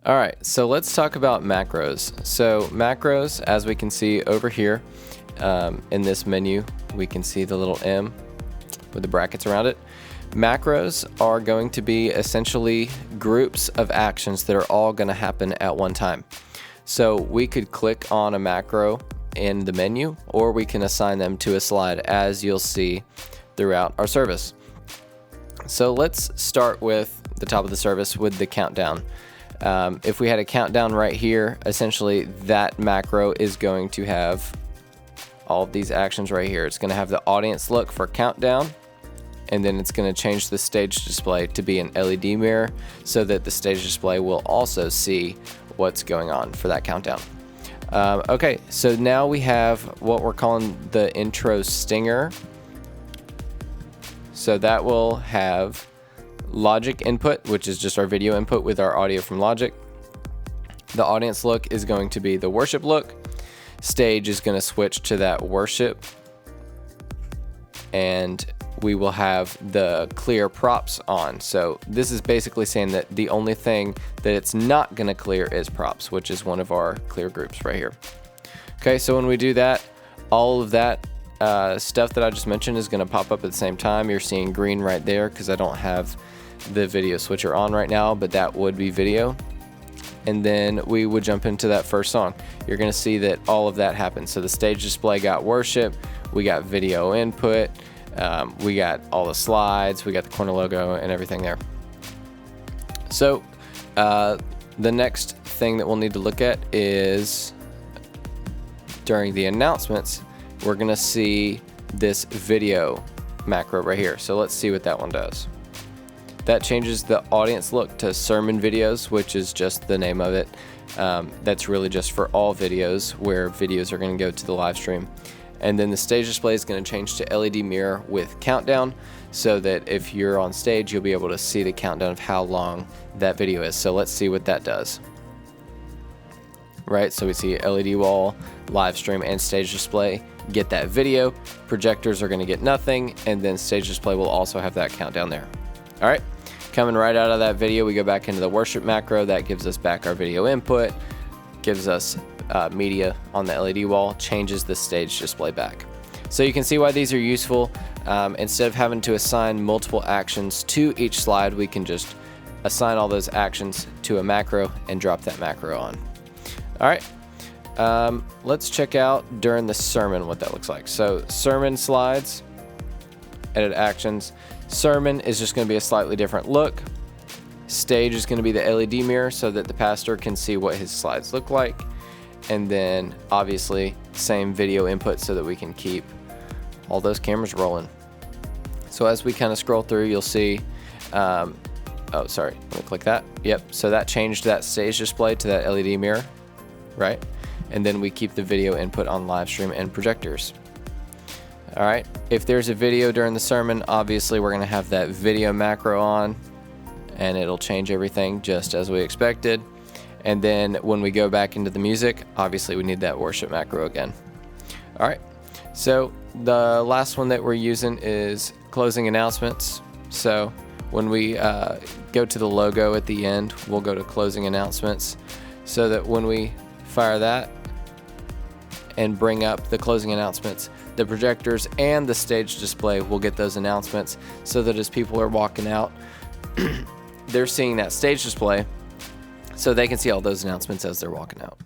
All right, so let's talk about macros. So macros, as we can see over here in this menu, we can see the little M with the brackets around it. Macros are going to be essentially groups of actions that are all going to happen at one time. So we could click on a macro in the menu, or we can assign them to a slide, as you'll see throughout our service. So let's start with the top of the service with the countdown. If we had a countdown right here, essentially that macro is going to have all of these actions right here. It's going to have the audience look for countdown, and then it's going to change the stage display to be an LED mirror so that the stage display will also see what's going on for that countdown. Okay, so now we have what we're calling the intro stinger. So that will have Logic input, which is just our video input with our audio from Logic. The audience look is going to be the worship look. Stage is going to switch to that worship, and we will have the clear props on. So this is basically saying that the only thing that it's not going to clear is props, which is one of our clear groups right here. Okay, so when we do that, all of that stuff that I just mentioned is going to pop up at the same time. You're seeing green right there because I don't have the video switcher on right now, but that would be video. And then we would jump into that first song. You're going to see that all of that happened. So the stage display got worship, we got video input, we got all the slides, we got the corner logo and everything there. So the next thing that we'll need to look at is during the announcements, we're going to see this video macro right here. So let's see what that one does. That changes the audience look to sermon videos, which is just the name of it. That's really just for all videos where videos are going to go to the live stream. And then the stage display is going to change to LED mirror with countdown, so that if you're on stage, you'll be able to see the countdown of how long that video is. So let's see what that does. Right, so we see LED wall, live stream, and stage display get that video. Projectors are going to get nothing, and then stage display will also have that countdown there. All right, coming right out of that video, we go back into the worship macro. That gives us back our video input, gives us media on the LED wall, changes the stage display back. So you can see why these are useful. Instead of having to assign multiple actions to each slide, we can just assign all those actions to a macro and drop that macro on. All right, let's check out during the sermon what that looks like. So sermon slides, edit actions. Sermon is just going to be a slightly different look. Stage is going to be the LED mirror so that the pastor can see what his slides look like. And then obviously same video input so that we can keep all those cameras rolling. So as we kind of scroll through, you'll see, oh, sorry, let me click that. Yep, so that changed that stage display to that LED mirror, right? And then we keep the video input on live stream and projectors. All right, if there's a video during the sermon, obviously we're going to have that video macro on, and it'll change everything just as we expected. And then when we go back into the music, obviously we need that worship macro again. All right, so the last one that we're using is closing announcements. So when we go to the logo at the end, we'll go to closing announcements, so that when we fire that and bring up the closing announcements, the projectors and the stage display will get those announcements, so that as people are walking out, they're seeing that stage display so they can see all those announcements as they're walking out.